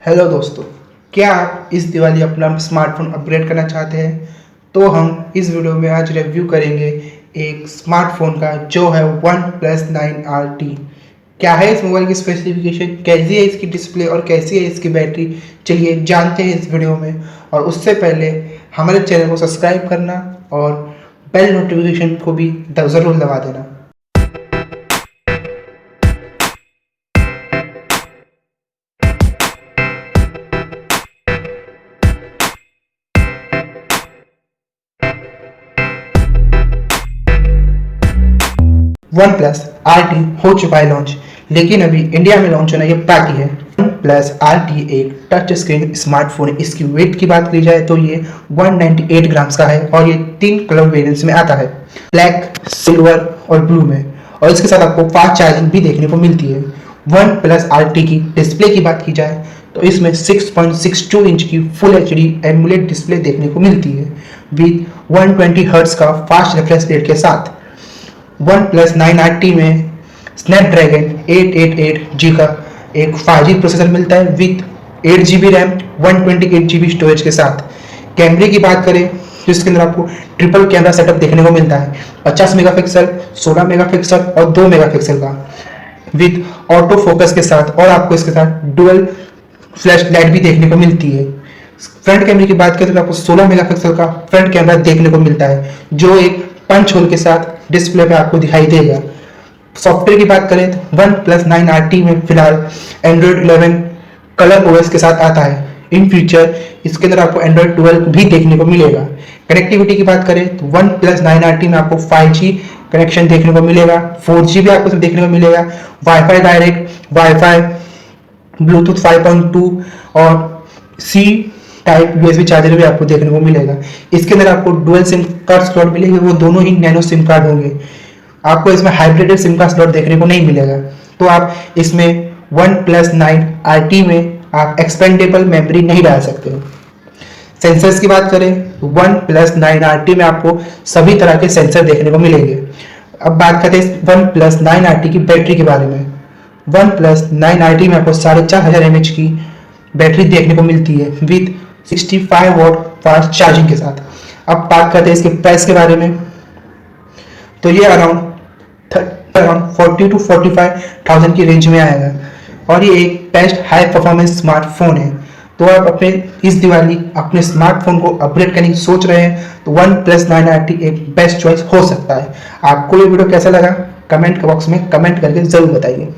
Hello दोस्तों, क्या आप इस दिवाली अपना स्मार्टफोन अपग्रेड करना चाहते हैं? तो हम इस वीडियो में आज रिव्यू करेंगे एक स्मार्टफोन का जो है वन प्लस 9RT। क्या है इस मोबाइल की स्पेसिफिकेशन, कैसी है इसकी डिस्प्ले और कैसी है इसकी बैटरी, चलिए जानते हैं इस वीडियो में। और उससे पहले हमारे चैनल को सब्सक्राइब करना और बेल नोटिफिकेशन को भी ज़रूर दबा देना। वन प्लस RT हो चुका है लॉन्च, लेकिन अभी इंडिया में लॉन्च होना ये बाकी है। वन प्लस RT एक टच स्क्रीन स्मार्टफोन है। इसकी वेट की बात की जाए तो ये 198 ग्राम्स का है और ये 3 कलर वेरिएंट्स में आता है, ब्लैक, सिल्वर और ब्लू में। और इसके साथ आपको फास्ट चार्जिंग भी देखने को मिलती है। वन प्लस RT की डिस्प्ले की बात की जाए तो इसमें 6.62 इंच की फुल HD एमुलेट डिस्प्ले देखने को मिलती है विद 120 हर्ट्ज का फास्ट रिफ्रेश रेट के साथ। वन प्लस 9RT में स्नैपड्रैगन 888G का एक 5G प्रोसेसर मिलता है with 8GB RAM 128GB storage के साथ। कैमरे की बात करें तो इसके अंदर आपको ट्रिपल कैमरा सेटअप देखने को मिलता है, 50 मेगापिक्सल, 16 मेगापिक्सल और 2 मेगापिक्सल का विद ऑटो फोकस के साथ। और आपको इसके साथ डुअल फ्लैश लाइट भी देखने को मिलती है। फ्रंट कैमरे की बात करें तो आपको 16 मेगापिक्सल का फ्रंट कैमरा देखने को मिलता है जो एक पंच होल के साथ डिस्प्ले पे आपको दिखाई देगा। सॉफ्टवेयर की बात करें तो वन प्लस 9RT में फिलहाल एंड्रॉयड 11 कलर OS के साथ आता है। इन फ्यूचर इसके अंदर आपको एंड्रॉयड 12 भी देखने को मिलेगा। कनेक्टिविटी की बात करें तो वन प्लस 9RT में आपको 5G कनेक्शन देखने को मिलेगा, 4G भी आपको देखने को मिलेगा, वाईफाई डायरेक्ट, वाईफाई, ब्लूटूथ 5.2 और C टाइप USB चार्जर भी आपको देखने को मिलेगा। इसके अंदर आपको डुअल सिम कार्ड स्लॉट मिलेंगे, वो दोनों ही नैनो सिम कार्ड होंगे। आपको इसमें हाइब्रिडेड सिम का स्लॉट देखने को नहीं मिलेगा। तो आप इसमें वन प्लस 9RT में आप एक्सपेंडेबल मेमोरी नहीं डाल सकते। सेंसर्स की बात करें तो वन प्लस 9RT में आपको सभी तरह के सेंसर देखने को मिलेंगे। अब बात करते हैं वन प्लस 9RT की बैटरी के बारे में। वन प्लस 9RT में आपको 4500 mAh की बैटरी देखने को मिलती है विद 65 वॉट फास्ट चार्जिंग के साथ। अब बात करते हैं इसके प्राइस के बारे में तो ये अराउंड 40 to 45,000 की रेंज में आएगा और ये एक बेस्ट हाई परफॉर्मेंस स्मार्टफोन है। तो आप अपने इस दिवाली अपने स्मार्टफोन को अपग्रेड करने की सोच रहे हैं तो वन प्लस 9RT एक बेस्ट चॉइस हो सकता है। आपको ये वीडियो कैसा लगा कमेंट बॉक्स में कमेंट करके जरूर बताइए।